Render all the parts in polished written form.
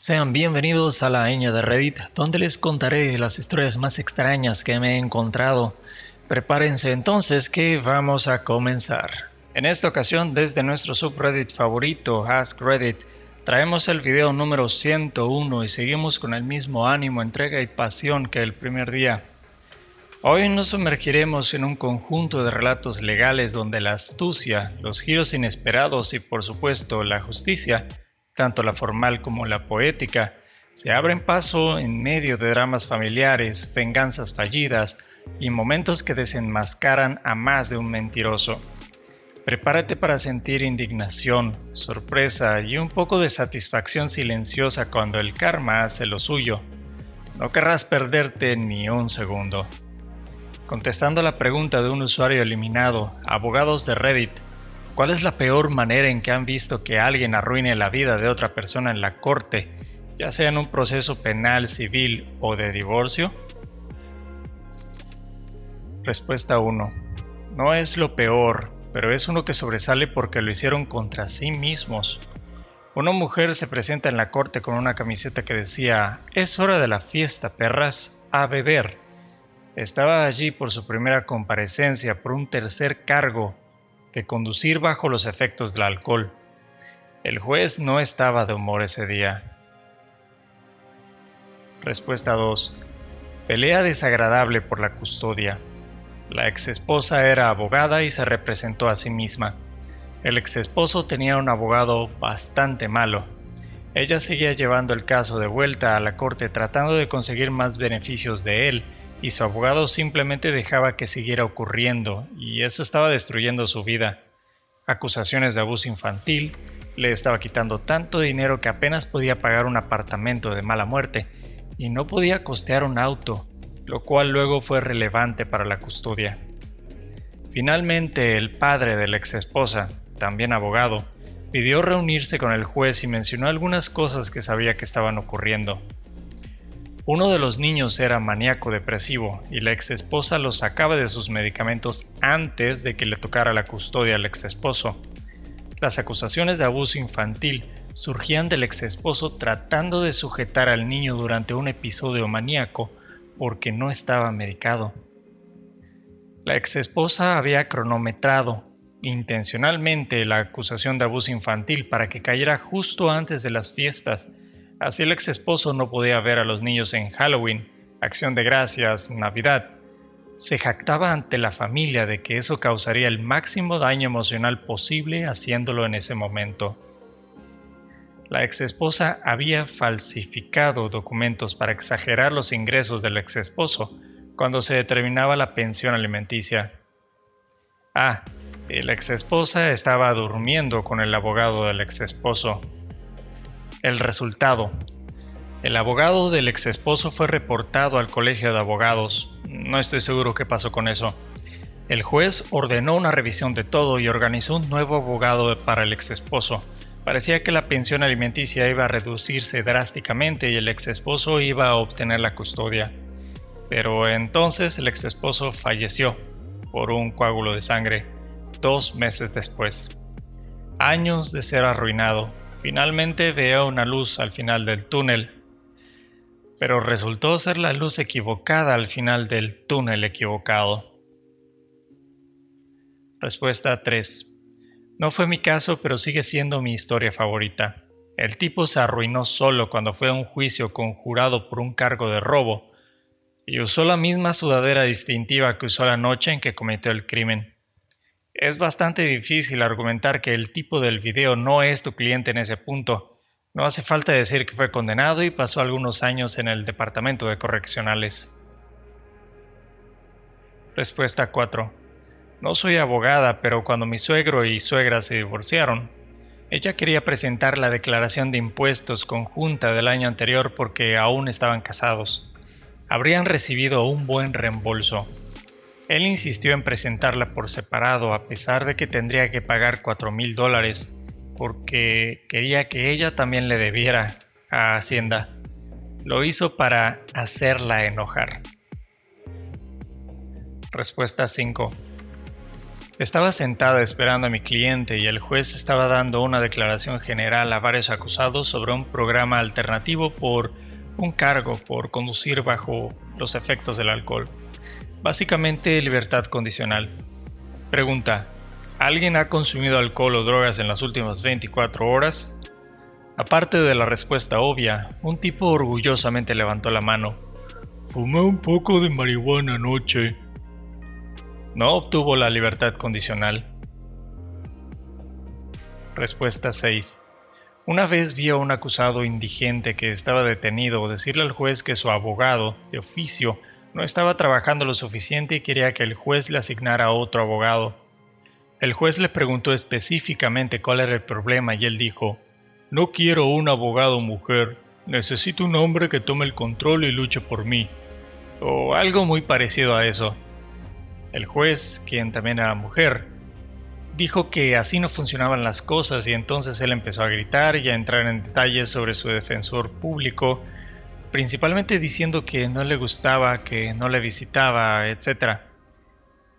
Sean bienvenidos a la Ña de Reddit, donde les contaré las historias más extrañas que me he encontrado. Prepárense entonces que vamos a comenzar. En esta ocasión, desde nuestro subreddit favorito, Ask Reddit, traemos el video número 101 y seguimos con el mismo ánimo, entrega y pasión que el primer día. Hoy nos sumergiremos en un conjunto de relatos legales donde la astucia, los giros inesperados y por supuesto la justicia, tanto la formal como la poética, se abren paso en medio de dramas familiares, venganzas fallidas y momentos que desenmascaran a más de un mentiroso. Prepárate para sentir indignación, sorpresa y un poco de satisfacción silenciosa cuando el karma hace lo suyo. No querrás perderte ni un segundo. Contestando a la pregunta de un usuario eliminado, abogados de Reddit, ¿cuál es la peor manera en que han visto que alguien arruine la vida de otra persona en la corte, ya sea en un proceso penal, civil o de divorcio? Respuesta 1. No es lo peor, pero es uno que sobresale porque lo hicieron contra sí mismos. Una mujer se presenta en la corte con una camiseta que decía: «Es hora de la fiesta, perras, a beber». Estaba allí por su primera comparecencia por un tercer cargo, de conducir bajo los efectos del alcohol. El juez no estaba de humor ese día. Respuesta 2. Pelea desagradable por la custodia. La exesposa era abogada y se representó a sí misma. El exesposo tenía un abogado bastante malo. Ella seguía llevando el caso de vuelta a la corte tratando de conseguir más beneficios de él, y su abogado simplemente dejaba que siguiera ocurriendo, y eso estaba destruyendo su vida. Acusaciones de abuso infantil, le estaba quitando tanto dinero que apenas podía pagar un apartamento de mala muerte, y no podía costear un auto, lo cual luego fue relevante para la custodia. Finalmente, el padre de la exesposa, también abogado, pidió reunirse con el juez y mencionó algunas cosas que sabía que estaban ocurriendo. Uno de los niños era maníaco depresivo y la exesposa lo sacaba de sus medicamentos antes de que le tocara la custodia al exesposo. Las acusaciones de abuso infantil surgían del exesposo tratando de sujetar al niño durante un episodio maníaco porque no estaba medicado. La exesposa había cronometrado intencionalmente la acusación de abuso infantil para que cayera justo antes de las fiestas. Así el exesposo no podía ver a los niños en Halloween, Acción de Gracias, Navidad. Se jactaba ante la familia de que eso causaría el máximo daño emocional posible haciéndolo en ese momento. La exesposa había falsificado documentos para exagerar los ingresos del exesposo cuando se determinaba la pensión alimenticia. Y la exesposa estaba durmiendo con el abogado del exesposo. El resultado. El abogado del exesposo fue reportado al colegio de abogados. No estoy seguro qué pasó con eso. El juez ordenó una revisión de todo y organizó un nuevo abogado para el exesposo. Parecía que la pensión alimenticia iba a reducirse drásticamente y el exesposo iba a obtener la custodia. Pero entonces el exesposo falleció por un coágulo de sangre 2 meses después. Años de ser arruinado. Finalmente veía una luz al final del túnel, pero resultó ser la luz equivocada al final del túnel equivocado. Respuesta 3. No fue mi caso, pero sigue siendo mi historia favorita. El tipo se arruinó solo cuando fue a un juicio conjurado por un cargo de robo y usó la misma sudadera distintiva que usó la noche en que cometió el crimen. Es bastante difícil argumentar que el tipo del video no es tu cliente en ese punto. No hace falta decir que fue condenado y pasó algunos años en el departamento de correccionales. Respuesta 4. No soy abogada, pero cuando mi suegro y suegra se divorciaron, ella quería presentar la declaración de impuestos conjunta del año anterior porque aún estaban casados. Habrían recibido un buen reembolso. Él insistió en presentarla por separado a pesar de que tendría que pagar $4,000 porque quería que ella también le debiera a Hacienda. Lo hizo para hacerla enojar. Respuesta 5. Estaba sentada esperando a mi cliente y el juez estaba dando una declaración general a varios acusados sobre un programa alternativo por un cargo por conducir bajo los efectos del alcohol. Básicamente libertad condicional. Pregunta: ¿alguien ha consumido alcohol o drogas en las últimas 24 horas? Aparte de la respuesta obvia, un tipo orgullosamente levantó la mano. Fumé un poco de marihuana anoche. No obtuvo la libertad condicional. Respuesta 6. Una vez vi a un acusado indigente que estaba detenido decirle al juez que su abogado, de oficio, no estaba trabajando lo suficiente y quería que el juez le asignara a otro abogado. El juez le preguntó específicamente cuál era el problema y él dijo: no quiero un abogado mujer, necesito un hombre que tome el control y luche por mí. O algo muy parecido a eso. El juez, quien también era mujer, dijo que así no funcionaban las cosas y entonces él empezó a gritar y a entrar en detalles sobre su defensor público, principalmente diciendo que no le gustaba, que no le visitaba, etc.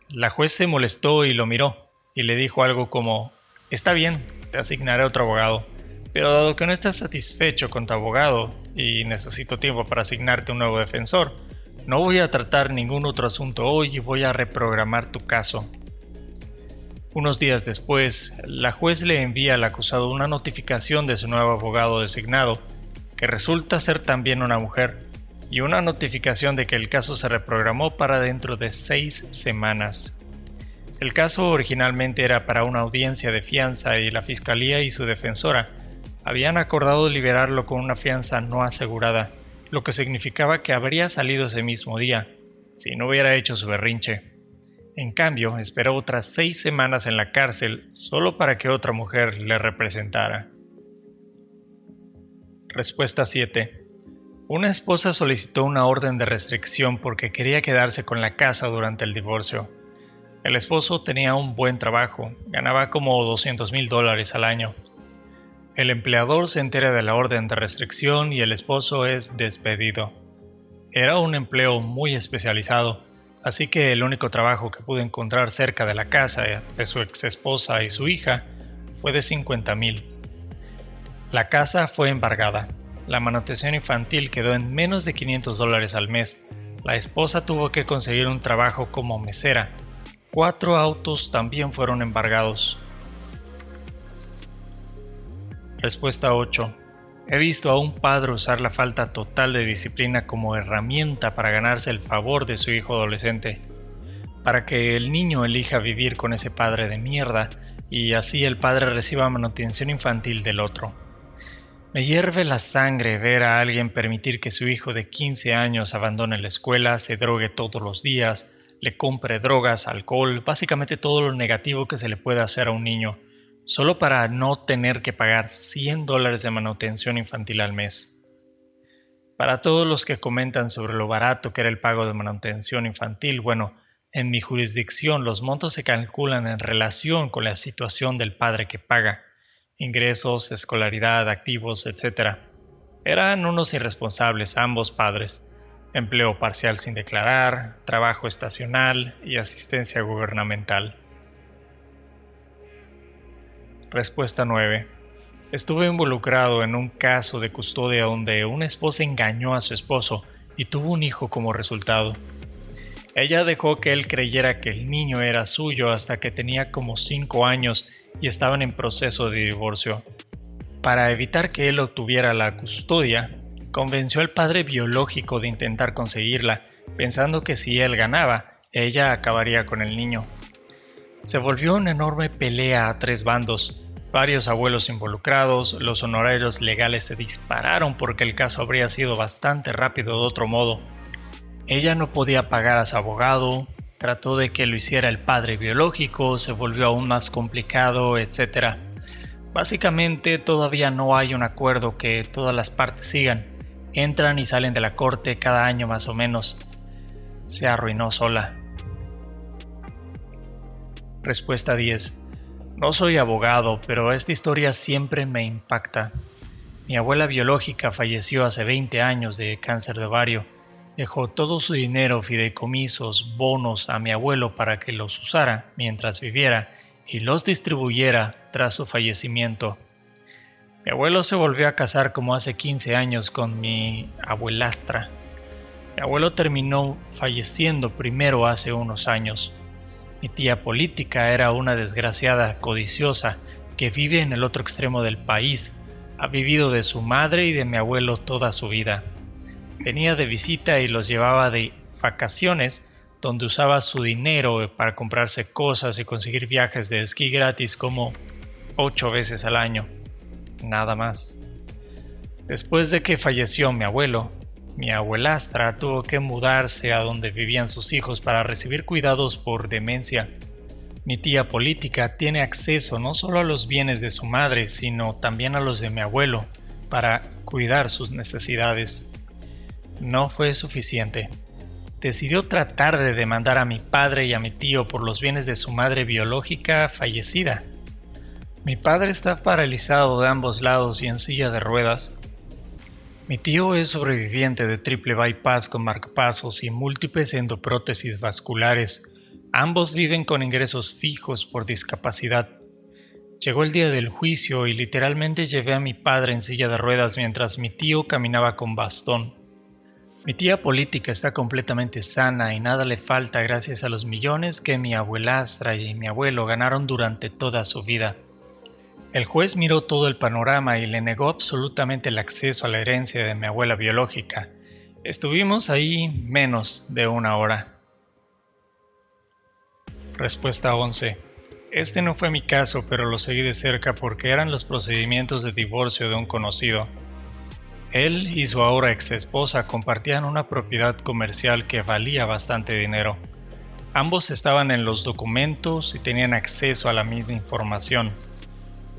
La juez se molestó y lo miró y le dijo algo como: está bien, te asignaré otro abogado, pero dado que no estás satisfecho con tu abogado y necesito tiempo para asignarte un nuevo defensor, no voy a tratar ningún otro asunto hoy y voy a reprogramar tu caso. Unos días después, la juez le envía al acusado una notificación de su nuevo abogado designado, que resulta ser también una mujer, y una notificación de que el caso se reprogramó para dentro de 6 semanas. El caso originalmente era para una audiencia de fianza y la fiscalía y su defensora habían acordado liberarlo con una fianza no asegurada, lo que significaba que habría salido ese mismo día, si no hubiera hecho su berrinche. En cambio, esperó otras 6 semanas en la cárcel solo para que otra mujer le representara. Respuesta 7. Una esposa solicitó una orden de restricción porque quería quedarse con la casa durante el divorcio. El esposo tenía un buen trabajo, ganaba como $200,000 al año. El empleador se entera de la orden de restricción y el esposo es despedido. Era un empleo muy especializado, así que el único trabajo que pudo encontrar cerca de la casa de su exesposa y su hija fue de $50,000. La casa fue embargada. La manutención infantil quedó en menos de $500 al mes. La esposa tuvo que conseguir un trabajo como mesera. 4 autos también fueron embargados. Respuesta 8. He visto a un padre usar la falta total de disciplina como herramienta para ganarse el favor de su hijo adolescente, para que el niño elija vivir con ese padre de mierda y así el padre reciba manutención infantil del otro. Me hierve la sangre ver a alguien permitir que su hijo de 15 años abandone la escuela, se drogue todos los días, le compre drogas, alcohol, básicamente todo lo negativo que se le puede hacer a un niño, solo para no tener que pagar $100 de manutención infantil al mes. Para todos los que comentan sobre lo barato que era el pago de manutención infantil, bueno, en mi jurisdicción los montos se calculan en relación con la situación del padre que paga, ingresos, escolaridad, activos, etc. Eran unos irresponsables ambos padres. Empleo parcial sin declarar, trabajo estacional y asistencia gubernamental. Respuesta 9. Estuve involucrado en un caso de custodia donde una esposa engañó a su esposo y tuvo un hijo como resultado. Ella dejó que él creyera que el niño era suyo hasta que tenía como 5 años y estaban en proceso de divorcio. Para evitar que él obtuviera la custodia, convenció al padre biológico de intentar conseguirla, pensando que si él ganaba, ella acabaría con el niño. Se volvió una enorme pelea a 3 bandos, varios abuelos involucrados, los honorarios legales se dispararon porque el caso habría sido bastante rápido de otro modo. Ella no podía pagar a su abogado, trató de que lo hiciera el padre biológico, se volvió aún más complicado, etc. Básicamente todavía no hay un acuerdo que todas las partes sigan. Entran y salen de la corte cada año más o menos. Se arruinó sola. Respuesta 10. No soy abogado, pero esta historia siempre me impacta. Mi abuela biológica falleció hace 20 años de cáncer de ovario. Dejó todo su dinero, fideicomisos, bonos a mi abuelo para que los usara mientras viviera y los distribuyera tras su fallecimiento. Mi abuelo se volvió a casar como hace 15 años con mi abuelastra. Mi abuelo terminó falleciendo primero hace unos años. Mi tía política era una desgraciada codiciosa que vive en el otro extremo del país. Ha vivido de su madre y de mi abuelo toda su vida. Venía de visita y los llevaba de vacaciones, donde usaba su dinero para comprarse cosas y conseguir viajes de esquí gratis como 8 veces al año. Nada más. Después de que falleció mi abuelo, mi abuelastra tuvo que mudarse a donde vivían sus hijos para recibir cuidados por demencia. Mi tía política tiene acceso no solo a los bienes de su madre, sino también a los de mi abuelo, para cuidar sus necesidades. No fue suficiente. Decidió tratar de demandar a mi padre y a mi tío por los bienes de su madre biológica fallecida. Mi padre está paralizado de ambos lados y en silla de ruedas. Mi tío es sobreviviente de triple bypass con marcapasos y múltiples endoprótesis vasculares. Ambos viven con ingresos fijos por discapacidad. Llegó el día del juicio y literalmente llevé a mi padre en silla de ruedas mientras mi tío caminaba con bastón. Mi tía política está completamente sana y nada le falta gracias a los millones que mi abuelastra y mi abuelo ganaron durante toda su vida. El juez miró todo el panorama y le negó absolutamente el acceso a la herencia de mi abuela biológica. Estuvimos ahí menos de una hora. Respuesta 11. Este no fue mi caso, pero lo seguí de cerca porque eran los procedimientos de divorcio de un conocido. Él y su ahora ex-esposa compartían una propiedad comercial que valía bastante dinero. Ambos estaban en los documentos y tenían acceso a la misma información.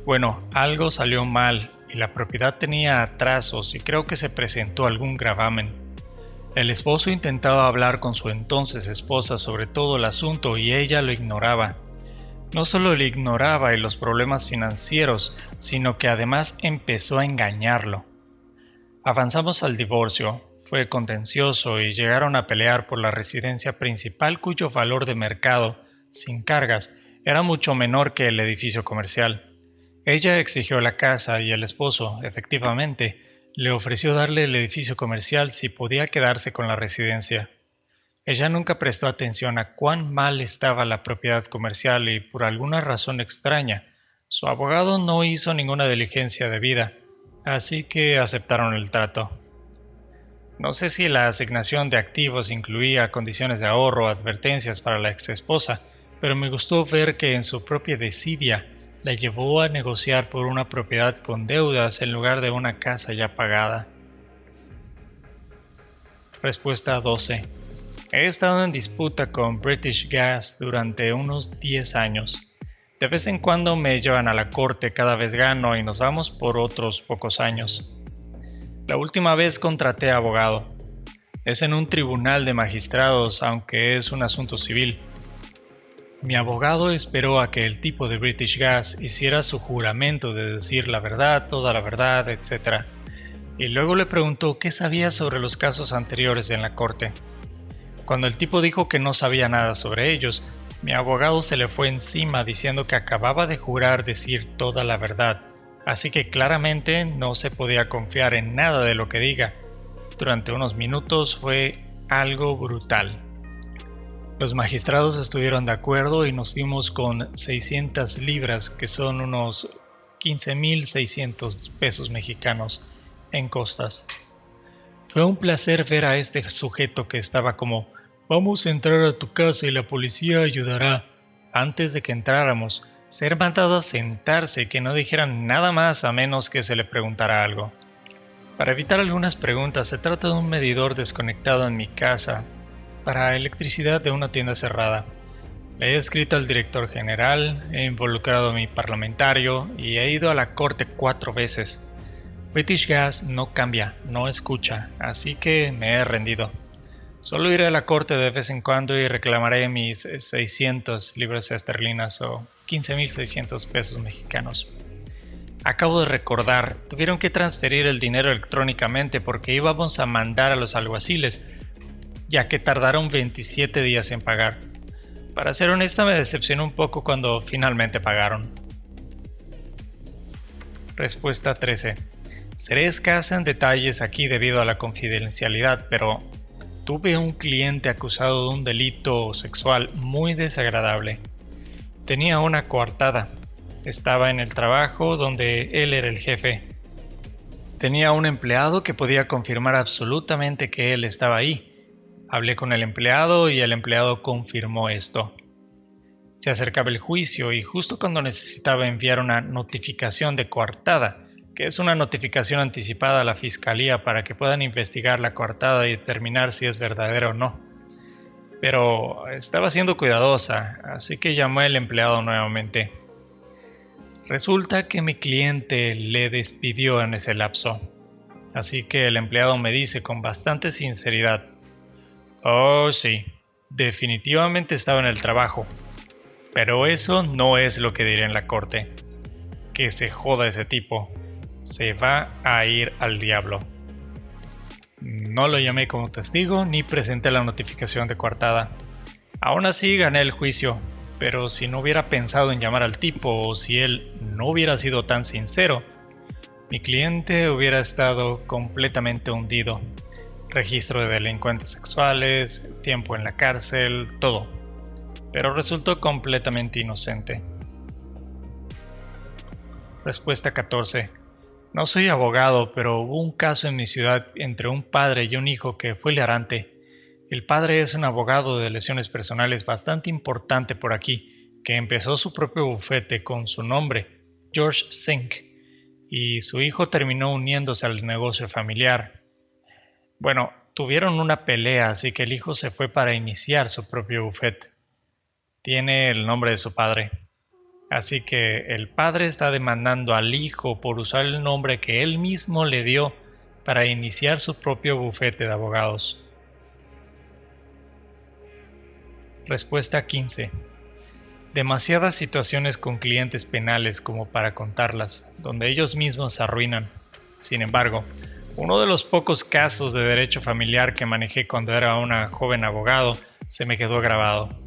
Bueno, algo salió mal y la propiedad tenía atrasos y creo que se presentó algún gravamen. El esposo intentaba hablar con su entonces esposa sobre todo el asunto y ella lo ignoraba. No solo lo ignoraba y los problemas financieros, sino que además empezó a engañarlo. Avanzamos al divorcio, fue contencioso y llegaron a pelear por la residencia principal cuyo valor de mercado, sin cargas, era mucho menor que el edificio comercial. Ella exigió la casa y el esposo, efectivamente, le ofreció darle el edificio comercial si podía quedarse con la residencia. Ella nunca prestó atención a cuán mal estaba la propiedad comercial y, por alguna razón extraña, su abogado no hizo ninguna diligencia debida, así que aceptaron el trato. No sé si la asignación de activos incluía condiciones de ahorro o advertencias para la exesposa, pero me gustó ver que en su propia desidia la llevó a negociar por una propiedad con deudas en lugar de una casa ya pagada. Respuesta 12. He estado en disputa con British Gas durante unos 10 años. De vez en cuando me llevan a la corte, cada vez gano y nos vamos por otros pocos años. La última vez contraté abogado. Es en un tribunal de magistrados, aunque es un asunto civil. Mi abogado esperó a que el tipo de British Gas hiciera su juramento de decir la verdad, toda la verdad, etc. Y luego le preguntó qué sabía sobre los casos anteriores en la corte. Cuando el tipo dijo que no sabía nada sobre ellos, mi abogado se le fue encima diciendo que acababa de jurar decir toda la verdad, así que claramente no se podía confiar en nada de lo que diga. Durante unos minutos fue algo brutal. Los magistrados estuvieron de acuerdo y nos fuimos con 600 libras, que son unos 15,600 pesos mexicanos, en costas. Fue un placer ver a este sujeto que estaba como: vamos a entrar a tu casa y la policía ayudará. Antes de que entráramos, ser mandado a sentarse y que no dijeran nada más a menos que se le preguntara algo. Para evitar algunas preguntas, se trata de un medidor desconectado en mi casa para electricidad de una tienda cerrada. Le he escrito al director general, he involucrado a mi parlamentario y he ido a la corte 4 veces. British Gas no cambia, no escucha, así que me he rendido. Solo iré a la corte de vez en cuando y reclamaré mis 600 libras esterlinas o 15,600 pesos mexicanos. Acabo de recordar, tuvieron que transferir el dinero electrónicamente porque íbamos a mandar a los alguaciles, ya que tardaron 27 días en pagar. Para ser honesta, me decepcionó un poco cuando finalmente pagaron. Respuesta 13. Seré escasa en detalles aquí debido a la confidencialidad, pero tuve un cliente acusado de un delito sexual muy desagradable. Tenía una coartada. Estaba en el trabajo donde él era el jefe. Tenía un empleado que podía confirmar absolutamente que él estaba ahí. Hablé con el empleado y el empleado confirmó esto. Se acercaba el juicio y justo cuando necesitaba enviar una notificación de coartada, que es una notificación anticipada a la fiscalía para que puedan investigar la coartada y determinar si es verdadera o no. Pero estaba siendo cuidadosa, así que llamé al empleado nuevamente. Resulta que mi cliente le despidió en ese lapso, así que el empleado me dice con bastante sinceridad: «Oh, sí, definitivamente estaba en el trabajo, pero eso no es lo que diré en la corte. Que se joda ese tipo, se va a ir al diablo». No lo llamé como testigo ni presenté la notificación de coartada. Aún así gané el juicio, pero si no hubiera pensado en llamar al tipo o si él no hubiera sido tan sincero, mi cliente hubiera estado completamente hundido. Registro de delincuentes sexuales, tiempo en la cárcel, todo. Pero resultó completamente inocente. Respuesta 14. No soy abogado, pero hubo un caso en mi ciudad entre un padre y un hijo que fue hilarante. El padre es un abogado de lesiones personales bastante importante por aquí, que empezó su propio bufete con su nombre, George Sink, y su hijo terminó uniéndose al negocio familiar. Bueno, tuvieron una pelea, así que el hijo se fue para iniciar su propio bufete. Tiene el nombre de su padre. Así que el padre está demandando al hijo por usar el nombre que él mismo le dio para iniciar su propio bufete de abogados. Respuesta 15. Demasiadas situaciones con clientes penales como para contarlas, donde ellos mismos se arruinan. Sin embargo, uno de los pocos casos de derecho familiar que manejé cuando era una joven abogado se me quedó grabado.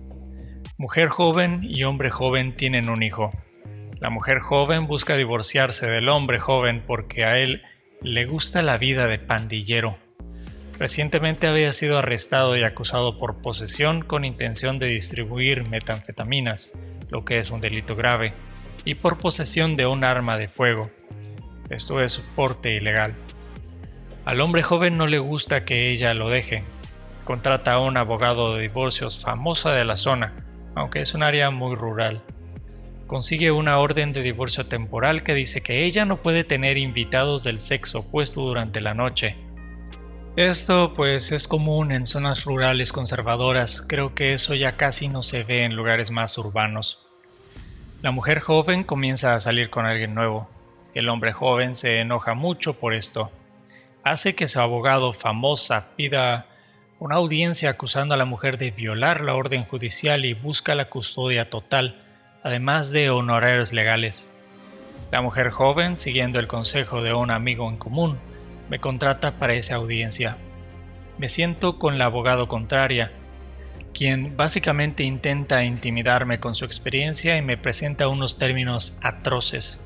Mujer joven y hombre joven tienen un hijo. La mujer joven busca divorciarse del hombre joven porque a él le gusta la vida de pandillero. Recientemente había sido arrestado y acusado por posesión con intención de distribuir metanfetaminas, lo que es un delito grave, y por posesión de un arma de fuego. Esto es porte ilegal. Al hombre joven no le gusta que ella lo deje. Contrata a un abogado de divorcios famoso de la zona, aunque es un área muy rural. Consigue una orden de divorcio temporal que dice que ella no puede tener invitados del sexo opuesto durante la noche. Esto pues es común en zonas rurales conservadoras, creo que eso ya casi no se ve en lugares más urbanos. La mujer joven comienza a salir con alguien nuevo. El hombre joven se enoja mucho por esto. Hace que su abogado famosa pida una audiencia acusando a la mujer de violar la orden judicial y busca la custodia total, además de honorarios legales. La mujer joven, siguiendo el consejo de un amigo en común, me contrata para esa audiencia. Me siento con la abogado contraria, quien básicamente intenta intimidarme con su experiencia y me presenta unos términos atroces.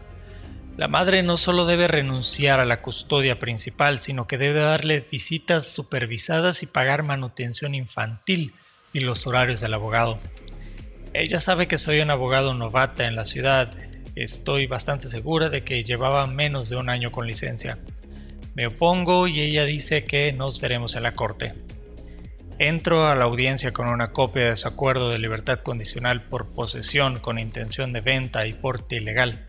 La madre no solo debe renunciar a la custodia principal, sino que debe darle visitas supervisadas y pagar manutención infantil y los horarios del abogado. Ella sabe que soy un abogado novata en la ciudad. Estoy bastante segura de que llevaba menos de un año con licencia. Me opongo y ella dice que nos veremos en la corte. Entro a la audiencia con una copia de su acuerdo de libertad condicional por posesión con intención de venta y porte ilegal.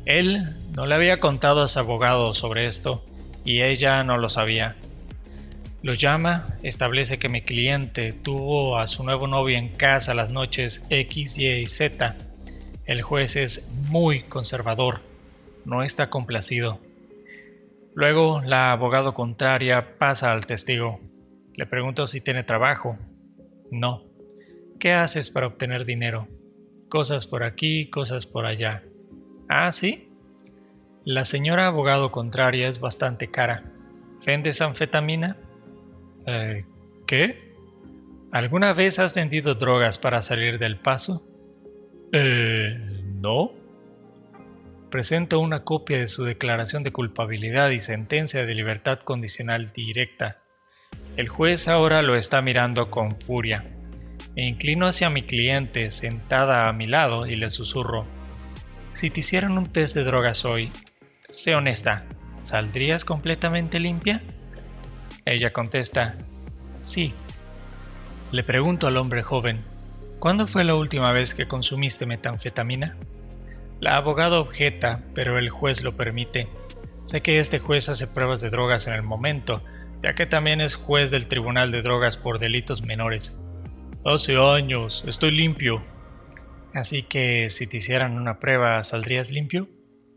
Él no le había contado a su abogado sobre esto y ella no lo sabía. Lo llama, establece que mi cliente tuvo a su nuevo novio en casa las noches X, Y y Z. El juez es muy conservador, no está complacido. Luego la abogado contraria pasa al testigo. Le pregunto si tiene trabajo. No. ¿Qué haces para obtener dinero? Cosas por aquí, cosas por allá. ¿Ah, sí? La señora abogado contraria es bastante cara. ¿Vendes anfetamina? ¿Qué? ¿Alguna vez has vendido drogas para salir del paso? No. Presento una copia de su declaración de culpabilidad y sentencia de libertad condicional directa. El juez ahora lo está mirando con furia. Me inclino hacia mi cliente sentada a mi lado y le susurro: si te hicieran un test de drogas hoy, sé honesta, ¿saldrías completamente limpia? Ella contesta: sí. Le pregunto al hombre joven: ¿cuándo fue la última vez que consumiste metanfetamina? La abogada objeta, pero el juez lo permite. Sé que este juez hace pruebas de drogas en el momento, ya que también es juez del Tribunal de Drogas por delitos menores. Hace años, estoy limpio. Así que si te hicieran una prueba, ¿saldrías limpio?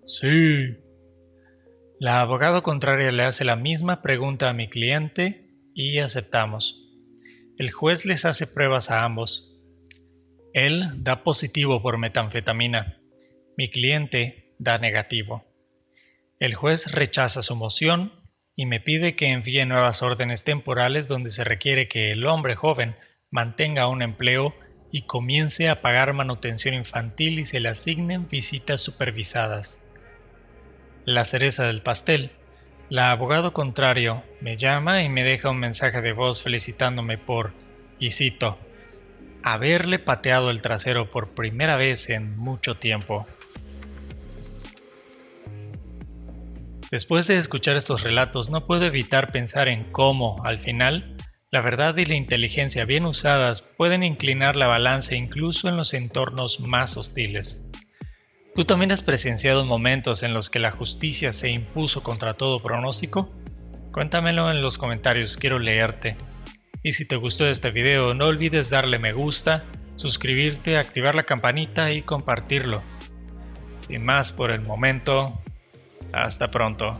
Sí. La abogada contraria le hace la misma pregunta a mi cliente y aceptamos. El juez les hace pruebas a ambos. Él da positivo por metanfetamina. Mi cliente da negativo. El juez rechaza su moción y me pide que envíe nuevas órdenes temporales donde se requiere que el hombre joven mantenga un empleo y comience a pagar manutención infantil y se le asignen visitas supervisadas. La cereza del pastel. La abogado contrario me llama y me deja un mensaje de voz felicitándome por, y cito, haberle pateado el trasero por primera vez en mucho tiempo. Después de escuchar estos relatos, no puedo evitar pensar en cómo, al final, la verdad y la inteligencia bien usadas pueden inclinar la balanza incluso en los entornos más hostiles. ¿Tú también has presenciado momentos en los que la justicia se impuso contra todo pronóstico? Cuéntamelo en los comentarios, quiero leerte. Y si te gustó este video, no olvides darle me gusta, suscribirte, activar la campanita y compartirlo. Sin más por el momento, hasta pronto.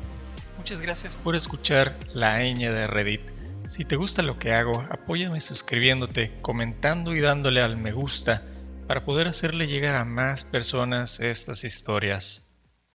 Muchas gracias por escuchar La Ñ de Reddit. Si te gusta lo que hago, apóyame suscribiéndote, comentando y dándole al me gusta para poder hacerle llegar a más personas estas historias.